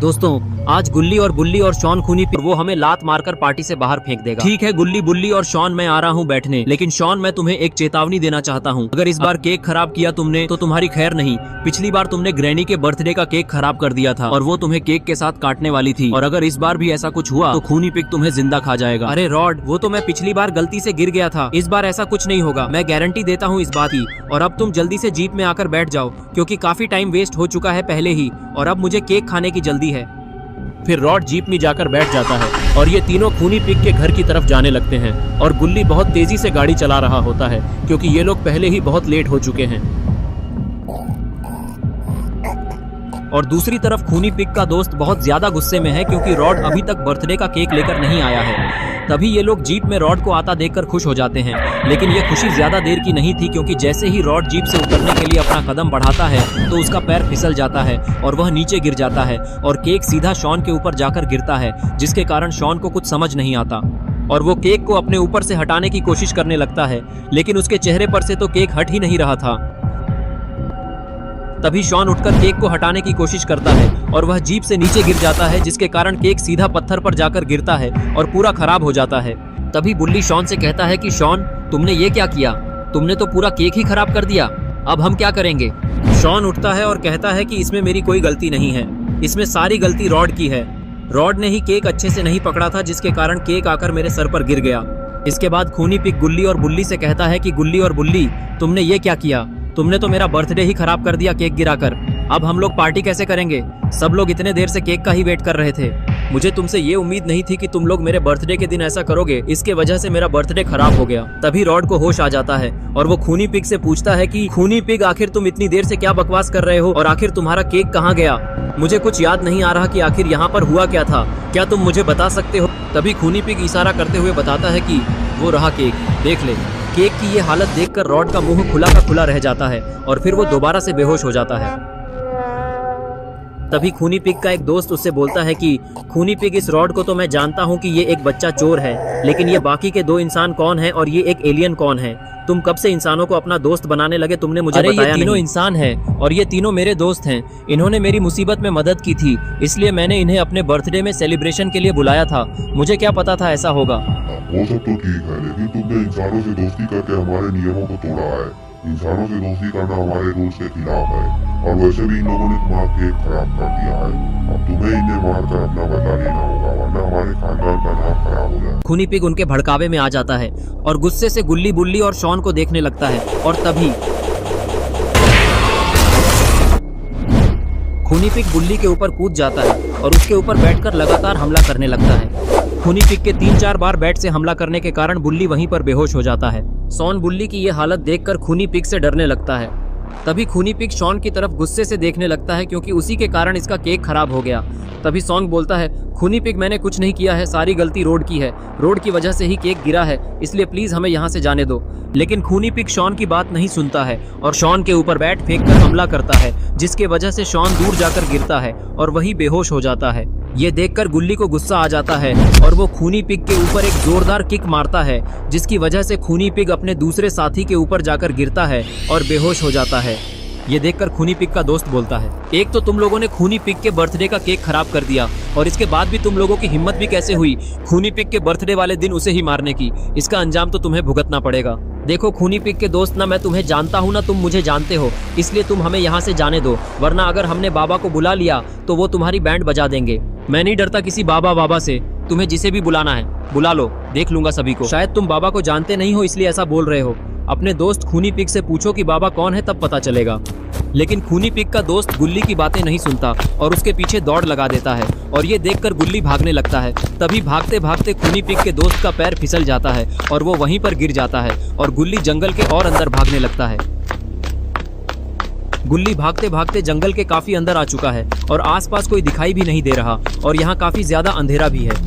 दोस्तों, आज गुल्ली और बुल्ली और शॉन खूनी पिग वो हमें लात मारकर पार्टी से बाहर फेंक देगा। ठीक है गुल्ली, बुल्ली और शॉन, मैं आ रहा हूँ बैठने, लेकिन शॉन मैं तुम्हें एक चेतावनी देना चाहता हूँ। अगर इस बार केक खराब किया तुमने तो तुम्हारी खैर नहीं। पिछली बार तुमने ग्रैनी के बर्थडे का केक खराब कर दिया था और वो तुम्हें केक के साथ काटने वाली थी, और अगर इस बार भी ऐसा कुछ हुआ तो खूनी पिग तुम्हें जिंदा खा जाएगा। अरे रॉड, वो तो मैं पिछली बार गलती से गिर गया था, इस बार ऐसा कुछ नहीं होगा, मैं गारंटी देता हूँ इस बात की। और अब तुम जल्दी से जीप में आकर बैठ जाओ, क्योंकि काफी टाइम वेस्ट हो चुका है पहले ही, और अब मुझे केक खाने की जल्दी है। फिर रॉड जीप में जाकर बैठ जाता है और ये तीनों खूनी पिग के घर की तरफ जाने लगते हैं, और गुल्ली बहुत तेजी से गाड़ी चला रहा होता है क्योंकि ये लोग पहले ही बहुत लेट हो चुके हैं। और दूसरी तरफ खूनी पिग का दोस्त बहुत ज्यादा गुस्से में है क्योंकि रॉड अभी तक बर्थडे का केक लेकर नहीं आया है। तभी ये लोग जीप में रॉड को आता देखकर खुश हो जाते हैं, लेकिन ये खुशी ज्यादा देर की नहीं थी, क्योंकि जैसे ही रॉड जीप से उतरने के लिए अपना कदम बढ़ाता है तो उसका पैर फिसल जाता है और वह नीचे गिर जाता है, और केक सीधा शॉन के ऊपर जाकर गिरता है, जिसके कारण शॉन को कुछ समझ नहीं आता और वो केक को अपने ऊपर से हटाने की कोशिश करने लगता है, लेकिन उसके चेहरे पर से तो केक हट ही नहीं रहा था। तभी शॉन उठकर केक को हटाने की कोशिश करता है और वह जीप से नीचे गिर जाता है, जिसके कारण केक सीधा पत्थर पर जाकर गिरता है और पूरा खराब हो जाता है। तभी बुल्ली शॉन से कहता है कि शॉन, तुमने ये क्या किया? तुमने तो पूरा केक ही खराब कर दिया, अब हम क्या करेंगे? शॉन उठता है और कहता है कि इसमें मेरी कोई गलती नहीं है, इसमें सारी गलती रॉड की है। रॉड ने ही केक अच्छे से नहीं पकड़ा था, जिसके कारण केक आकर मेरे सर पर गिर गया। इसके बाद खूनी पिग गुल्ली और बुल्ली से कहता है कि गुल्ली और बुल्ली, तुमने ये क्या किया? तुमने तो मेरा बर्थडे ही खराब कर दिया केक गिराकर। अब हम लोग पार्टी कैसे करेंगे? सब लोग इतने देर से केक का ही वेट कर रहे थे। मुझे तुमसे ये उम्मीद नहीं थी कि तुम लोग मेरे बर्थडे के दिन ऐसा करोगे, इसके वजह से मेरा बर्थडे खराब हो गया। तभी रॉड को होश आ जाता है और वो खूनी पिग से पूछता है कि खूनी पिग, आखिर तुम इतनी देर से क्या बकवास कर रहे हो, और आखिर तुम्हारा केक कहाँ गया? मुझे कुछ याद नहीं आ रहा कि आखिर यहाँ पर हुआ क्या था, क्या तुम मुझे बता सकते हो? तभी खूनी पिग इशारा करते हुए बताता है कि वो रहा केक, देख ले। केक की ये हालत देखकर रॉड का मुंह खुला का खुला रह जाता है और फिर वो दोबारा से बेहोश हो जाता है। तभी खूनी पिग का एक दोस्त उससे बोलता है कि खूनी पिग, इस रॉड को तो मैं जानता हूँ कि ये एक बच्चा चोर है, लेकिन ये बाकी के दो इंसान कौन है और ये एक एलियन कौन है? तुम कब से इंसानों को अपना दोस्त बनाने लगे, तुमने मुझे बताया नहीं। ये तीनों इंसान हैं और ये तीनों मेरे दोस्त हैं। इन्होंने मेरी मुसीबत में मदद की थी, इसलिए मैंने इन्हें अपने बर्थडे में सेलिब्रेशन के लिए बुलाया था। मुझे क्या पता था ऐसा होगा। वो सब तो ठीक है, लेकिन तुमने इंसानों से दोस्ती करके हमारे नियमों को तोड़ा है। इंसानों से दोस्ती करना हमारे रूल्स के खिलाफ है, और वैसे भी इन लोगों ने तुम्हारा केक खराब कर दिया है। अब तुम्हें इन्हें मारकर अपना बदला लेना होगा, वरना हमारे खानदान का नाम खराब हो जाए। खूनी पिग उनके भड़कावे में आ जाता है और गुस्से से गुल्ली, बुल्ली और शॉन को देखने लगता है, और तभी खूनी पिग बुल्ली के ऊपर कूद जाता है और उसके ऊपर बैठकर लगातार हमला करने लगता है। खूनी पिग के 3-4 बार बैट से हमला करने के कारण बुल्ली वहीं पर बेहोश हो जाता है। शॉन बुल्ली की ये हालत देखकर खूनी पिग से डरने लगता है। तभी खूनी पिग शॉन की तरफ गुस्से से देखने लगता है, क्योंकि उसी के कारण इसका केक खराब हो गया। तभी शॉन बोलता है, खूनी पिग, मैंने कुछ नहीं किया है, सारी गलती रोड की है, रोड की वजह से ही केक गिरा है, इसलिए प्लीज हमें यहाँ से जाने दो। लेकिन खूनी पिग शॉन की बात नहीं सुनता है और शॉन के ऊपर बैट फेंककर हमला करता है, जिसके वजह से शॉन दूर जाकर गिरता है और वही बेहोश हो जाता है। ये देखकर गुल्ली को गुस्सा आ जाता है और वो खूनी पिग के ऊपर एक जोरदार किक मारता है, जिसकी वजह से खूनी पिग अपने दूसरे साथी के ऊपर जाकर गिरता है और बेहोश हो जाता है। ये देखकर खूनी पिग का दोस्त बोलता है, एक तो तुम लोगों ने खूनी पिग के बर्थडे का केक खराब कर दिया, और इसके बाद भी तुम लोगों की हिम्मत भी कैसे हुई खूनी पिग के बर्थडे वाले दिन उसे ही मारने की? इसका अंजाम तो तुम्हें भुगतना पड़ेगा। देखो खूनी पिग के दोस्त, ना मैं तुम्हें जानता हूँ ना तुम मुझे जानते हो, इसलिए तुम हमें यहाँ से जाने दो, वरना अगर हमने बाबा को बुला लिया तो वो तुम्हारी बैंड बजा देंगे। मैं नहीं डरता किसी बाबा से, तुम्हें जिसे भी बुलाना है बुला लो, देख लूंगा सभी को। शायद तुम बाबा को जानते नहीं हो इसलिए ऐसा बोल रहे हो। अपने दोस्त खूनी पिग से पूछो कि बाबा कौन है, तब पता चलेगा। लेकिन खूनी पिग का दोस्त गुल्ली की बातें नहीं सुनता और उसके पीछे दौड़ लगा देता है, और ये देखकर गुल्ली भागने लगता है। तभी भागते भागते खूनी पिग के दोस्त का पैर फिसल जाता है और वो वहीं पर गिर जाता है, और गुल्ली जंगल के और अंदर भागने लगता है। गुल्ली भागते भागते जंगल के काफी अंदर आ चुका है और आसपास कोई दिखाई भी नहीं दे रहा, और यहाँ काफी ज्यादा अंधेरा भी है।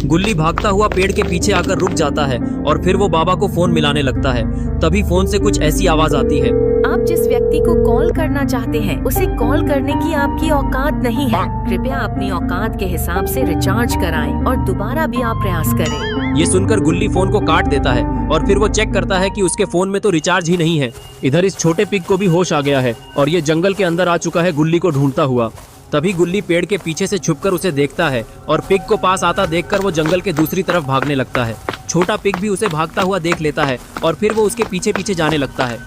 गुल्ली भागता हुआ पेड़ के पीछे आकर रुक जाता है और फिर वो बाबा को फोन मिलाने लगता है। तभी फोन से कुछ ऐसी आवाज आती है, आप जिस व्यक्ति को कॉल करना चाहते हैं उसे कॉल करने की आपकी औकात नहीं है। कृपया अपनी औकात के हिसाब से रिचार्ज कराएं और दोबारा भी आप प्रयास करें। ये सुनकर गुल्ली फोन को काट देता है और फिर वो चेक करता है कि उसके फोन में तो रिचार्ज ही नहीं है। इधर इस छोटे पिग को भी होश आ गया है और ये जंगल के अंदर आ चुका है गुल्ली को ढूंढता हुआ। तभी गुल्ली पेड़ के पीछे से छुपकर उसे देखता है और पिग को पास आता देखकर वो जंगल के दूसरी तरफ भागने लगता है। छोटा पिग भी उसे भागता हुआ देख लेता है और फिर वो उसके पीछे पीछे जाने लगता है।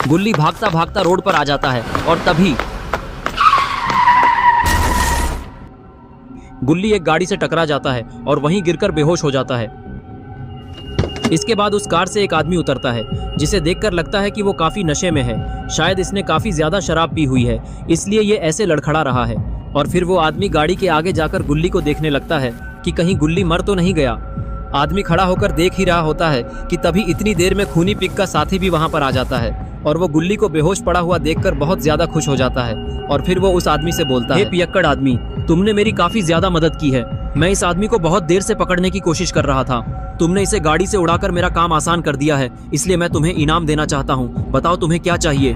गुल्ली भागता भागता रोड पर आ जाता है और तभी गुल्ली एक गाड़ी से टकरा जाता है और वहीं गिरकर बेहोश हो जाता है। इसके बाद उस कार से एक आदमी उतरता है जिसे देखकर लगता है कि वो काफी नशे में है। शायद इसने काफी ज्यादा शराब पी हुई है, इसलिए ये ऐसे लड़खड़ा रहा है। और फिर वो आदमी गाड़ी के आगे जाकर गुल्ली को देखने लगता है कि कहीं गुल्ली मर तो नहीं गया। आदमी खड़ा होकर देख ही रहा होता है कि तभी इतनी देर में खूनी पिग का साथी भी वहां पर आ जाता है और वो गुल्ली को बेहोश पड़ा हुआ देखकर बहुत ज्यादा खुश हो जाता है। और फिर वो उस आदमी से बोलता है, हे पियक्कड़ आदमी, तुमने मेरी काफी ज्यादा मदद की है। मैं इस आदमी को बहुत देर से पकड़ने की कोशिश कर रहा था। तुमने इसे गाड़ी से उड़ाकर मेरा काम आसान कर दिया है, इसलिए मैं तुम्हें इनाम देना चाहता हूँ। बताओ तुम्हें क्या चाहिए।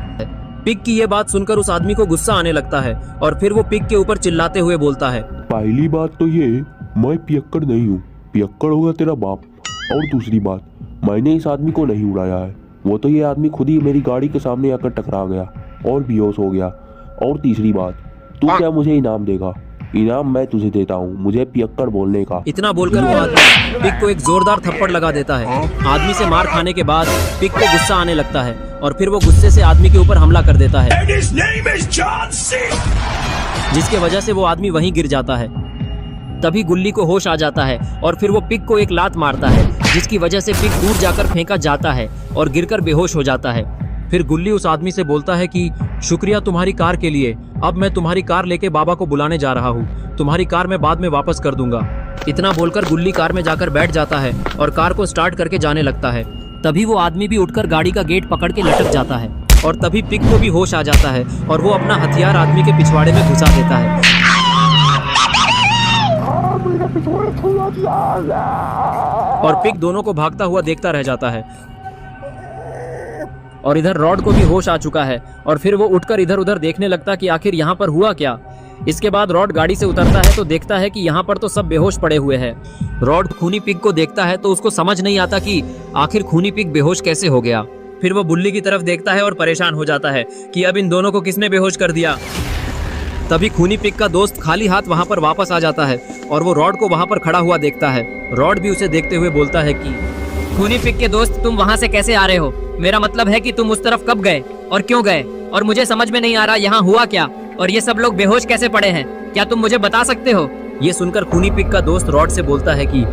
पिग की ये बात सुनकर उस आदमी को गुस्सा आने लगता है और फिर वो पिग के ऊपर चिल्लाते हुए बोलता है, पहली बात तो ये, मैं पियक्कड़ नहीं हूँ, पियक्कड़ होगा तेरा बाप। और दूसरी बात, मैंने इस आदमी को नहीं उड़ाया है, वो तो ये आदमी खुद ही मेरी गाड़ी के सामने आकर टकरा गया और बेहोश हो गया। और तीसरी बात, तू क्या मुझे इनाम देगा? इनाम मैं तुझे देता हूँ, मुझे पियक्कड़ बोलने का। इतना बोलकर वो आदमी पिग को एक जोरदार थप्पड़ लगा देता है। आदमी से मार खाने के बाद पिग को गुस्सा आने लगता है और फिर वो गुस्से से आदमी के ऊपर हमला कर देता है, जिसके वजह से वो आदमी वहीं गिर जाता है। तभी गुल्ली को होश आ जाता है और फिर वो पिग को एक लात मारता है, जिसकी वजह से पिग दूर जाकर फेंका जाता है और गिरकर बेहोश हो जाता है। फिर गुल्ली उस आदमी से बोलता है कि शुक्रिया तुम्हारी कार के लिए, अब मैं तुम्हारी कार लेके बाबा को बुलाने जा रहा हूँ, तुम्हारी कार मैं बाद में वापस कर दूंगा। इतना बोलकर गुल्ली कार में जाकर बैठ जाता है और कार को स्टार्ट करके जाने लगता है। तभी वो आदमी भी उठकर गाड़ी का गेट पकड़ के लटक जाता है और तभी पिग को भी होश आ जाता है और वो अपना हथियार आदमी के पिछवाड़े में घुसा देता है। और पिग दोनों को भागता हुआ देखता रह जाता है। और इधर रॉड को भी होश आ चुका है और फिर वो उठकर इधर उधर देखने लगता कि आखिर यहाँ पर हुआ क्या। इसके बाद रॉड गाड़ी से उतरता है तो देखता है कि यहाँ पर तो सब बेहोश पड़े हुए हैं। रॉड खूनी पिग को देखता है तो उसको समझ नहीं आता कि आखिर खूनी पिग बेहोश कैसे हो गया। फिर वो बुल्ली की तरफ देखता है और परेशान हो जाता है कि अब इन दोनों को किसने बेहोश कर दिया। तभी खूनी पिग का दोस्त खाली हाथ वहाँ पर वापस आ जाता है और वो रॉड को वहाँ पर खड़ा हुआ देखता है। रॉड भी उसे देखते हुए बोलता है कि खूनी पिग के दोस्त, तुम वहाँ से कैसे आ रहे हो? मेरा मतलब है कि तुम उस तरफ कब गए और क्यों गए, और मुझे समझ में नहीं आ रहा यहाँ हुआ क्या, और ये सब लोग बेहोश कैसे पड़े हैं, क्या तुम मुझे बता सकते हो? ये सुनकर खूनी पिग का दोस्त रॉड से बोलता है कि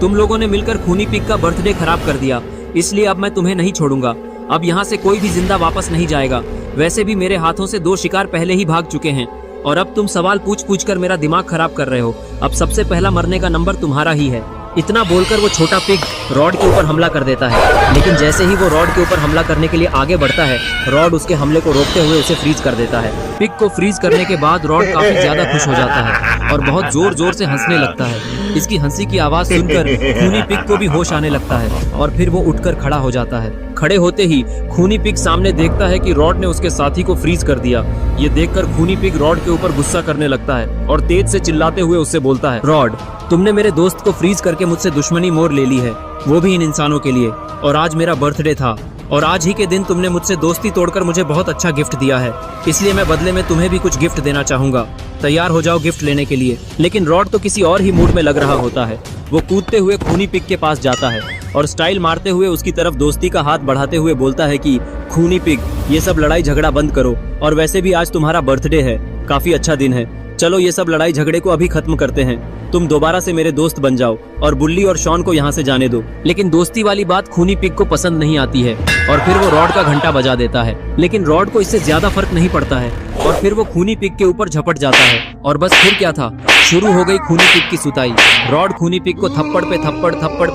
तुम लोगों ने मिलकर खूनी पिग का बर्थडे खराब कर दिया, इसलिए अब मैं तुम्हें नहीं छोड़ूंगा। अब यहाँ से कोई भी जिंदा वापस नहीं जाएगा। वैसे भी मेरे हाथों से 2 शिकार पहले ही भाग चुके हैं और अब तुम सवाल पूछ पूछ कर मेरा दिमाग खराब कर रहे हो। अब सबसे पहला मरने का नंबर तुम्हारा ही है। इतना बोलकर वो छोटा पिग रॉड के ऊपर हमला कर देता है, लेकिन जैसे ही वो रॉड के ऊपर हमला करने के लिए आगे बढ़ता है, रॉड उसके हमले को रोकते हुए उसे फ्रीज कर देता है। पिग को फ्रीज करने के बाद रॉड काफी ज्यादा खुश हो जाता है और बहुत जोर जोर से हंसने लगता है। इसकी हंसी की आवाज सुनकर खूनी पिग को भी होश आने लगता है और फिर वो उठकर खड़ा हो जाता है। खड़े होते ही खूनी पिग सामने देखता है कि रॉड ने उसके साथी को फ्रीज कर दिया। ये देखकर खूनी पिग रॉड के ऊपर गुस्सा करने लगता है और तेज से चिल्लाते हुए उससे बोलता है, रॉड, तुमने मेरे दोस्त को फ्रीज करके मुझसे दुश्मनी मोड़ ले ली है, वो भी इन इंसानों के लिए। और आज मेरा बर्थडे था और आज ही के दिन तुमने मुझसे दोस्ती तोड़कर मुझे बहुत अच्छा गिफ्ट दिया है, इसलिए मैं बदले में तुम्हें भी कुछ गिफ्ट देना चाहूंगा। तैयार हो जाओ गिफ्ट लेने के लिए। लेकिन रॉड तो किसी और ही मूड में लग रहा होता है। वो कूदते हुए खूनी पिग के पास जाता है और स्टाइल मारते हुए उसकी तरफ दोस्ती का हाथ बढ़ाते हुए बोलता है कि खूनी पिग, ये सब लड़ाई झगड़ा बंद करो, और वैसे भी आज तुम्हारा बर्थडे है, काफी अच्छा दिन है। चलो ये सब लड़ाई झगड़े को अभी खत्म करते हैं। तुम दोबारा से मेरे दोस्त बन जाओ और बुल्ली और शॉन को यहाँ से जाने दो। लेकिन दोस्ती वाली बात खूनी पिग को पसंद नहीं आती है और फिर वो रॉड का घंटा बजा देता है। लेकिन रॉड को इससे ज्यादा फर्क नहीं पड़ता है और फिर वो खूनी पिग के ऊपर झपट जाता है और बस फिर क्या था, शुरू हो गई खूनी पिग की सुताई। रॉड खूनी पिग को थप्पड़ पे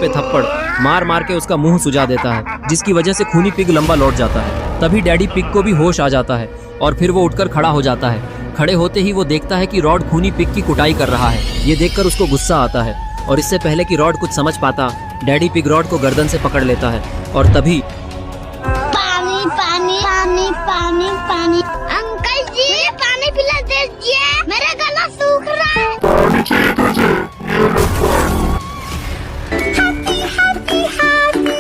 थप्पड़ मार मार के उसका मुंह सुजा देता है, जिसकी वजह से खूनी पिग लंबा लौट जाता है। तभी डैडी पिग को भी होश आ जाता है और फिर वो उठकर खड़ा हो जाता है। खड़े होते ही वो देखता है कि रॉड खूनी पिग की कुटाई कर रहा है। ये देखकर उसको गुस्सा आता है और इससे पहले कि रॉड कुछ समझ पाता, डैडी पिग रॉड को गर्दन से पकड़ लेता है और तभी पानी पानी पानी पानी पानी अंकल जी पानी पिला दीजिए, मेरा गला सूख रहा है। पानी चाहिए तुझे? ये लो पानी।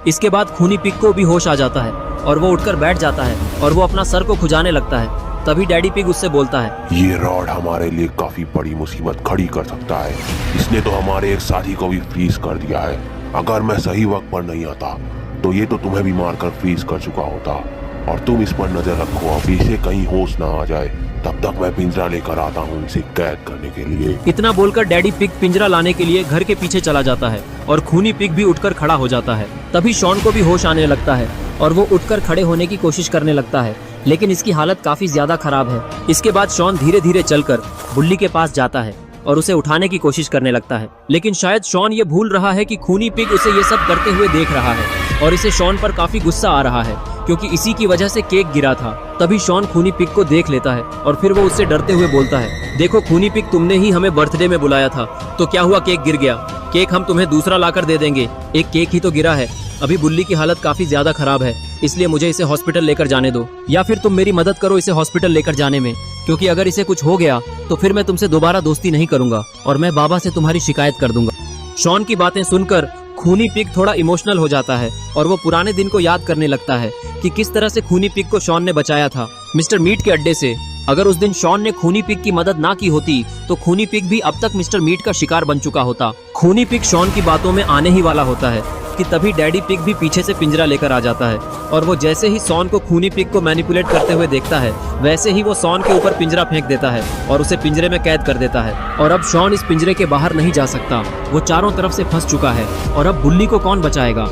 इसके बाद खूनी पिग को भी होश आ जाता है और वो उठकर बैठ जाता है और वो अपना सर को खुजाने लगता है। तभी डैडी पिग उससे बोलता है, ये रॉड हमारे लिए काफी बड़ी मुसीबत खड़ी कर सकता है। इसने तो हमारे एक साथी को भी फ्रीज कर दिया है। अगर मैं सही वक्त पर नहीं आता तो ये तो तुम्हें भी मारकर फ्रीज कर चुका होता। और तुम इस पर नजर रखो, अभी इसे कहीं होश ना आ जाए, तब तक मैं पिंजरा लेकर आता हूँ इसे कैद करने के लिए। इतना बोलकर डैडी पिग पिंजरा लाने के लिए घर के पीछे चला जाता है और खूनी पिग भी उठकर खड़ा हो जाता है। तभी शॉन को भी होश आने लगता है और वो उठकर खड़े होने की कोशिश करने लगता है, लेकिन इसकी हालत काफी ज्यादा खराब है। इसके बाद शॉन धीरे धीरे चलकर बुल्ली के पास जाता है और उसे उठाने की कोशिश करने लगता है, लेकिन शायद शॉन ये भूल रहा है कि खूनी पिग उसे ये सब करते हुए देख रहा है और इसे शॉन पर काफी गुस्सा आ रहा है क्योंकि इसी की वजह से केक गिरा था। तभी शॉन खूनी पिग को देख लेता है और फिर वो उससे डरते हुए बोलता है, देखो खूनी पिग, तुमने ही हमें बर्थडे में बुलाया था, तो क्या हुआ केक गिर गया? केक हम तुम्हें दूसरा लाकर दे देंगे, एक केक ही तो गिरा है। अभी बुल्ली की हालत काफी ज्यादा खराब है, इसलिए मुझे इसे हॉस्पिटल लेकर जाने दो, या फिर तुम मेरी मदद करो इसे हॉस्पिटल लेकर जाने में, क्योंकि अगर इसे कुछ हो गया तो फिर मैं तुमसे दोबारा दोस्ती नहीं करूंगा और मैं बाबा से तुम्हारी शिकायत कर दूंगा। शॉन की बातें सुनकर खूनी पिग थोड़ा इमोशनल हो जाता है और वो पुराने दिन को याद करने लगता है कि किस तरह से खूनी पिग को शॉन ने बचाया था मिस्टर मीट के अड्डे से। अगर उस दिन शॉन ने खूनी पिग की मदद ना की होती तो खूनी पिग भी अब तक मिस्टर मीट का शिकार बन चुका होता। खूनी पिग शॉन की बातों में आने ही वाला होता है कि तभी डैडी पिग भी पीछे से पिंजरा लेकर आ जाता है और वो जैसे ही शॉन को खूनी पिग को मैनिपुलेट करते हुए देखता है, वैसे ही वो शॉन के ऊपर पिंजरा फेंक देता है और उसे पिंजरे में कैद कर देता है। और अब शॉन इस पिंजरे के बाहर नहीं जा सकता, वो चारों तरफ से फंस चुका है और अब बुल्ली को कौन बचाएगा।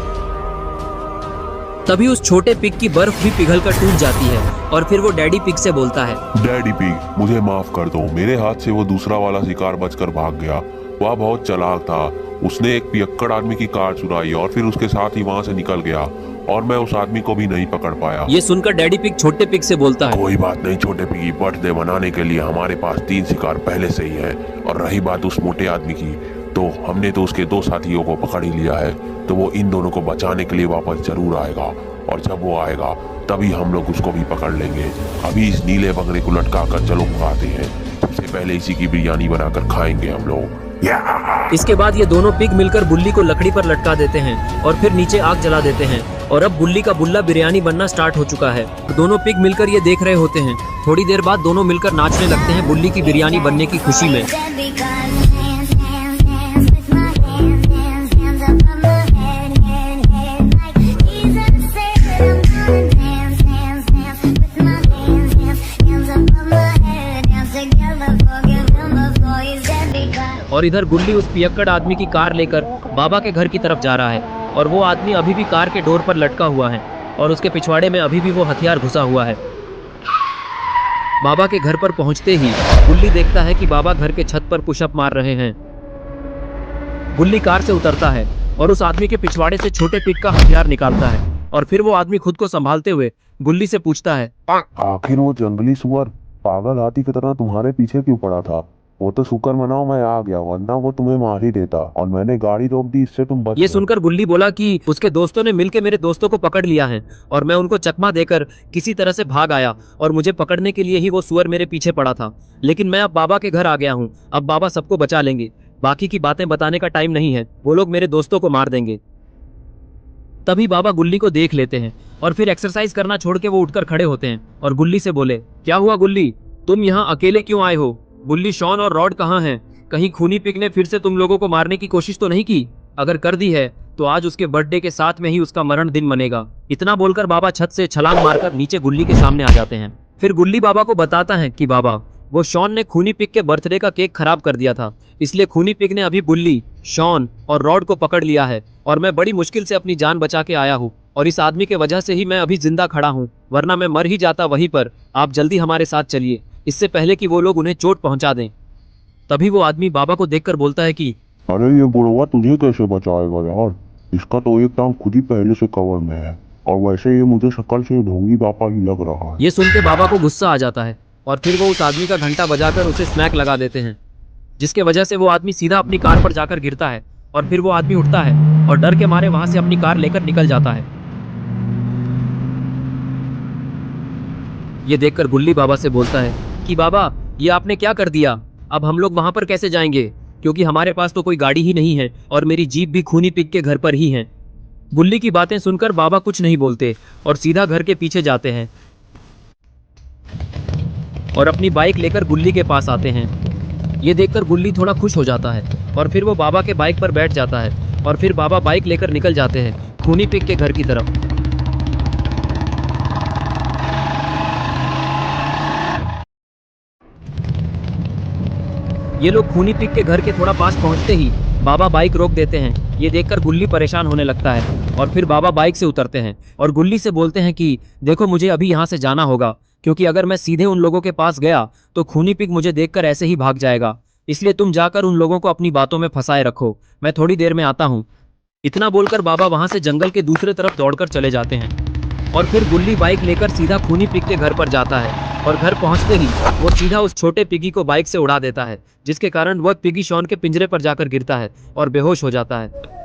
तभी उस छोटे पिग की बर्फ भी पिघलकर टूट जाती है और फिर वो डैडी पिग से बोलता है, डैडी पिग, मुझे माफ कर दो, मेरे हाथ से वो दूसरा वाला शिकार बचकर भाग गया। वह बहुत चालाक था, उसने एक पियक्कड़ आदमी की कार चुराई और फिर उसके साथ ही वहाँ से निकल गया और मैं उस आदमी को भी नहीं पकड़ पाया। ये सुनकर डैडी पिग छोटे पिग से बोलता है, कोई बात नहीं छोटे पिगी, बर्थडे मनाने के लिए हमारे पास 3 शिकार पहले से ही है। और रही बात उस मोटे आदमी की, तो हमने तो उसके 2 साथियों को पकड़ ही लिया है, तो वो इन दोनों को बचाने के लिए वापस जरूर आएगा और जब वो आएगा तभी हम लोग उसको भी पकड़ लेंगे। अभी इस नीले बकरे को लटका कर चलो खाते हैं, सबसे पहले इसी की बिरयानी बनाकर खाएंगे हम लोग। इसके बाद ये दोनों पिग मिलकर बुल्ली को लकड़ी पर लटका देते हैं और फिर नीचे आग जला देते हैं और अब बुल्ली का बुल्ला बिरयानी बनना स्टार्ट हो चुका है। दोनों पिग मिलकर ये देख रहे होते हैं। थोड़ी देर बाद दोनों मिलकर नाचने लगते हैं बुल्ली की बिरयानी बनने की खुशी में। और इधर गुल्ली उस पियक्कड़ आदमी की कार लेकर बाबा के घर की तरफ जा रहा है और वो आदमी अभी भी कार के डोर पर लटका हुआ है और उसके पिछवाड़े में अभी भी वो हथियार घुसा हुआ है। बाबा के घर पर पहुंचते ही गुल्ली देखता है कि बाबा घर के छत पर पुशअप मार रहे हैं। गुल्ली कार से उतरता है और उस आदमी के पिछवाड़े से छोटे पिग का हथियार निकालता है और फिर वो आदमी खुद को संभालते हुए गुल्ली से पूछता है, आखिर वो जंगली सुअर पागल हाथी की तरह तुम्हारे पीछे क्यों पड़ा था? वो तो शुक्र मनाओ मैं आ गया, वरना वो तुम्हें मार ही देता और मैंने गाड़ी रोक दी, इससे तुम बच ये गए। सुनकर गुल्ली बोला कि उसके दोस्तों ने मिलकर मेरे दोस्तों को पकड़ लिया है और मैं उनको चकमा देकर किसी तरह से भाग आया और मुझे पकड़ने के लिए ही वो सुअर मेरे पीछे पड़ा था, लेकिन मैं अब बाबा के घर आ गया हूँ। अब बाबा सबको बचा लेंगे, बाकी की बातें बताने का टाइम नहीं है, वो लोग मेरे दोस्तों को मार देंगे। तभी बाबा गुल्ली को देख लेते हैं और फिर एक्सरसाइज करना छोड़ के वो उठकर खड़े होते हैं और गुल्ली से बोले, क्या हुआ गुल्ली, तुम यहाँ अकेले क्यों आए हो? बुल्ली, शॉन और रॉड कहाँ हैं? कहीं खूनी पिग ने फिर से तुम लोगों को मारने की कोशिश तो नहीं की? अगर कर दी है तो आज उसके बर्थडे के साथ में ही उसका मरण दिन मनेगा। इतना बोलकर बाबा छत से छलांग मारकर नीचे गुल्ली के सामने आ जाते हैं। फिर गुल्ली बाबा को बताता है कि बाबा, वो शॉन ने खूनी पिग के बर्थडे का केक खराब कर दिया था, इसलिए खूनी पिग ने अभी बुल्ली, शॉन और रॉड को पकड़ लिया है और मैं बड़ी मुश्किल से अपनी जान बचा के आया हूँ और इस आदमी के वजह से ही मैं अभी जिंदा खड़ा हूँ, वरना मैं मर ही जाता वहीं पर। आप जल्दी हमारे साथ चलिए, इससे पहले कि वो लोग उन्हें चोट पहुंचा दें। तभी वो आदमी बाबा को देखकर बोलता है कि अरे ये बुढ़वा तुझे कैसे बचाएगा यार, इसका तो एक टांग खुद ही पहले से कवर में है और वैसे ये मुझे शक्ल से ढोंगी पापा ही लग रहा है। ये सुन के बाबा को गुस्सा आ जाता है और फिर वो उस आदमी का घंटा बजाकर उसे स्मैक लगा देते हैं, जिसके वजह से वो आदमी सीधा अपनी कार पर जाकर गिरता है और फिर वो आदमी उठता है और डर के मारे वहां से अपनी कार लेकर निकल जाता है। ये देखकर गुल्ली बाबा से बोलता है कि बाबा, ये आपने क्या कर दिया? अब हम लोग वहां पर कैसे जाएंगे, क्योंकि हमारे पास तो कोई गाड़ी ही नहीं है और मेरी जीप भी खूनी पिग के घर पर ही है। गुल्ली की बातें सुनकर बाबा कुछ नहीं बोलते और सीधा घर के पीछे जाते हैं और अपनी बाइक लेकर गुल्ली के पास आते हैं। ये देखकर गुल्ली थोड़ा खुश हो जाता है और फिर वो बाबा के बाइक पर बैठ जाता है और फिर बाबा बाइक लेकर निकल जाते हैं खूनी पिग के घर की तरफ। ये लोग खूनी पिग के घर के थोड़ा पास पहुंचते ही बाबा बाइक रोक देते हैं। ये देखकर गुल्ली परेशान होने लगता है और फिर बाबा बाइक से उतरते हैं और गुल्ली से बोलते हैं कि देखो मुझे अभी यहाँ से जाना होगा, क्योंकि अगर मैं सीधे उन लोगों के पास गया तो खूनी पिग मुझे देखकर ऐसे ही भाग जाएगा। इसलिए तुम जाकर उन लोगों को अपनी बातों में फंसाए रखो, मैं थोड़ी देर में आता हूँ। इतना बोलकर बाबा वहां से जंगल के दूसरे तरफ दौड़कर चले जाते हैं और फिर गुल्ली बाइक लेकर सीधा खूनी पिग के घर पर जाता है और घर पहुंचते ही वो सीधा उस छोटे पिगी को बाइक से उड़ा देता है, जिसके कारण वह पिगी शॉन के पिंजरे पर जाकर गिरता है और बेहोश हो जाता है।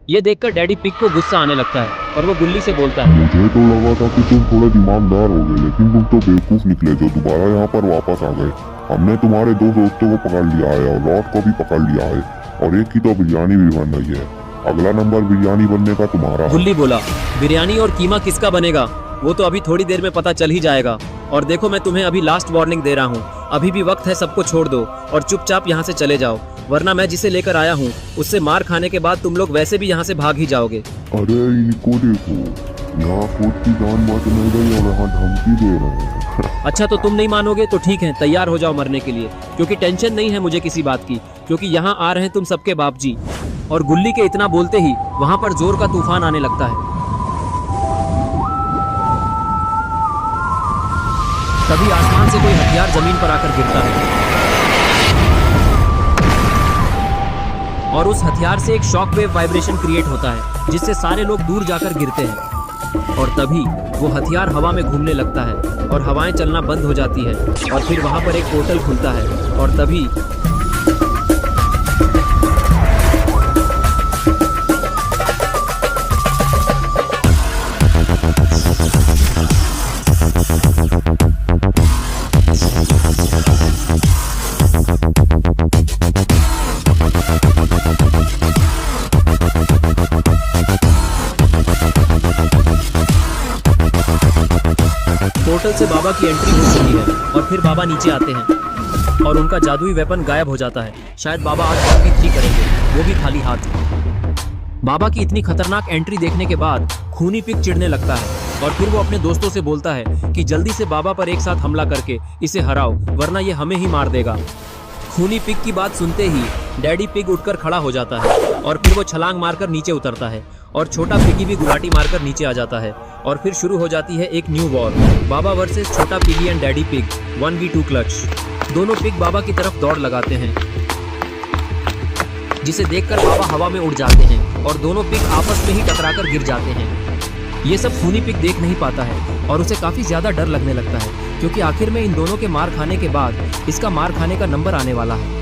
ये देखकर डैडी पिग को गुस्सा आने लगता है और वो गुल्ली से बोलता है, मुझे तो लगा था कि तुम थोड़े दिमागदार हो गए, लेकिन तुम तो बेवकूफ निकले जो दोबारा यहाँ पर वापस आ गए। हमने तुम्हारे 2 दोस्तों को पकड़ लिया है और रॉड को भी पकड़ लिया है और एक की तो बिरयानी भी बन रही है। अगला नंबर बिरयानी बनने का तुम्हारा है। गुल्ली बोला, बिरयानी और कीमा किसका बनेगा वो तो अभी थोड़ी देर में पता चल ही जाएगा। और देखो मैं तुम्हें अभी लास्ट वार्निंग दे रहा हूँ, अभी भी वक्त है, सबको छोड़ दो और चुपचाप यहाँ से चले जाओ, वरना मैं जिसे लेकर आया हूँ उससे मार खाने के बाद तुम लोग वैसे भी यहाँ से भाग ही जाओगे। अरे इनको देखो, यहाँ खुद की जान बच नहीं रही और यहाँ धमकी दे रहे हैं। अच्छा तो तुम नहीं मानोगे तो ठीक है, तैयार हो जाओ मरने के लिए, क्योंकि टेंशन नहीं है मुझे किसी बात की, क्योंकि यहाँ आ रहे हैं तुम सबके बाप जी। और गुल्ली के इतना बोलते ही वहाँ पर जोर का तूफान आने लगता है। तभी आसमान से कोई हथियार जमीन पर आकर गिरता है और उस हथियार से एक शॉक वेव वाइब्रेशन क्रिएट होता है, जिससे सारे लोग दूर जाकर गिरते हैं। और तभी वो हथियार हवा में घूमने लगता है और हवाएं चलना बंद हो जाती है और फिर वहां पर एक पोर्टल खुलता है और तभी पोर्टल से बाबा की एंट्री हो चुकी है और फिर बाबा नीचे आते हैं और उनका जादुई वेपन गायब हो जाता है। शायद बाबा आज काफी ठीक करेंगे, वो भी खाली हाथ। बाबा की इतनी खतरनाक एंट्री देखने के बाद खूनी पिग चिढ़ने लगता है और फिर वो अपने दोस्तों से बोलता है कि जल्दी से बाबा पर एक साथ हमला करके इसे हराओ, वरना ये हमें ही मार देगा। खूनी पिग की बात सुनते ही डैडी पिग उठकर खड़ा हो जाता है और फिर वो छलांग मारकर नीचे उतरता है और छोटा पिगी भी गुलाटी मारकर नीचे आ जाता है और फिर शुरू हो जाती है एक न्यू वॉर, बाबा वर्सेस छोटा piggy and daddy pig 1v2 clutch. दोनों पिग बाबा की तरफ दौड़ लगाते हैं, जिसे देखकर बाबा हवा में उड़ जाते हैं और दोनों पिग आपस में ही टकराकर गिर जाते हैं। ये सब खूनी पिग देख नहीं पाता है और उसे काफी ज्यादा डर लगने लगता है, क्योंकि आखिर में इन दोनों के मार खाने के बाद इसका मार खाने का नंबर आने वाला है।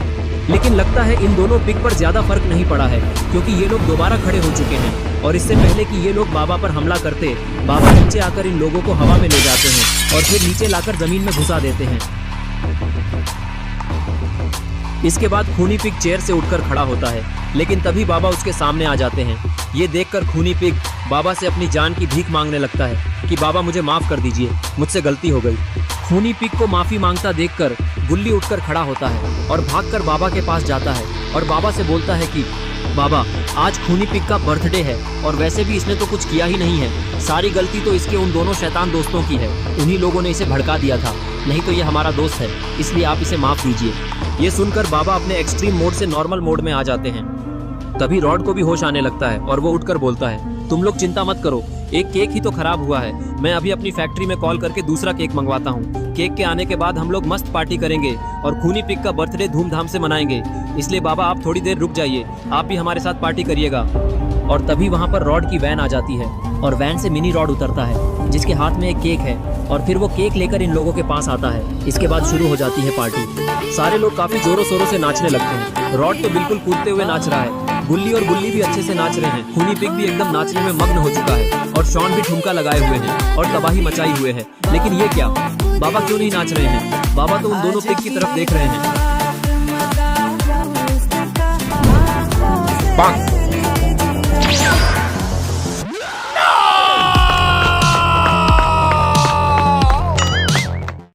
लेकिन लगता है इन दोनों पिग पर ज्यादा फर्क नहीं पड़ा है, क्योंकि ये लोग दोबारा खड़े हो चुके हैं और इससे पहले कि ये लोग बाबा पर हमला करते, बाबा नीचे आकर इन लोगों को हवा में ले जाते हैं और फिर नीचे लाकर जमीन में घुसा देते हैं। इसके बाद खूनी पिग चेयर से उठकर खड़ा होता है, लेकिन तभी बाबा उसके सामने आ जाते हैं। ये देखकर खूनी पिग बाबा से अपनी जान की भीख मांगने लगता है कि बाबा मुझे माफ कर दीजिए, मुझसे गलती हो गई। खूनी पिग को माफी मांगता देखकर गुल्ली उठकर खड़ा होता है और भागकर बाबा के पास जाता है और बाबा से बोलता है कि बाबा आज खूनी पिग का बर्थडे है और वैसे भी इसने तो कुछ किया ही नहीं है, सारी गलती तो इसके उन दोनों शैतान दोस्तों की है, उन्हीं लोगों ने इसे भड़का दिया था, नहीं तो ये हमारा दोस्त है, इसलिए आप इसे माफ दीजिए। ये सुनकर बाबा अपने एक्सट्रीम मोड से नॉर्मल मोड में आ जाते हैं। तभी रॉड को भी होश आने लगता है और वो उठकर बोलता है, तुम लोग चिंता मत करो, एक केक ही तो खराब हुआ है, मैं अभी अपनी फैक्ट्री में कॉल करके दूसरा केक मंगवाता हूँ। केक के आने के बाद हम लोग मस्त पार्टी करेंगे और खूनी पिग का बर्थडे धूमधाम से मनाएंगे, इसलिए बाबा आप थोड़ी देर रुक जाइए, आप भी हमारे साथ पार्टी करिएगा। और तभी वहाँ पर रॉड की वैन आ जाती है और वैन से मिनी रॉड उतरता है, जिसके हाथ में एक केक है और फिर वो केक लेकर इन लोगों के पास आता है। इसके बाद शुरू हो जाती है पार्टी, सारे लोग काफी जोरों शोरों से नाचने लगते हैं। रॉड तो बिल्कुल कूदते हुए नाच रहा है, गुल्ली और गुल्ली भी अच्छे से नाच रहे हैं, खूनी पिग भी एकदम नाचने में मग्न हो चुका है और शॉन भी ठुमका लगाए हुए हैं और तबाही मचाई हुए है। लेकिन ये क्या, बाबा क्यों नहीं नाच रहे हैं? बाबा तो उन दोनों पिग की तरफ देख रहे हैं।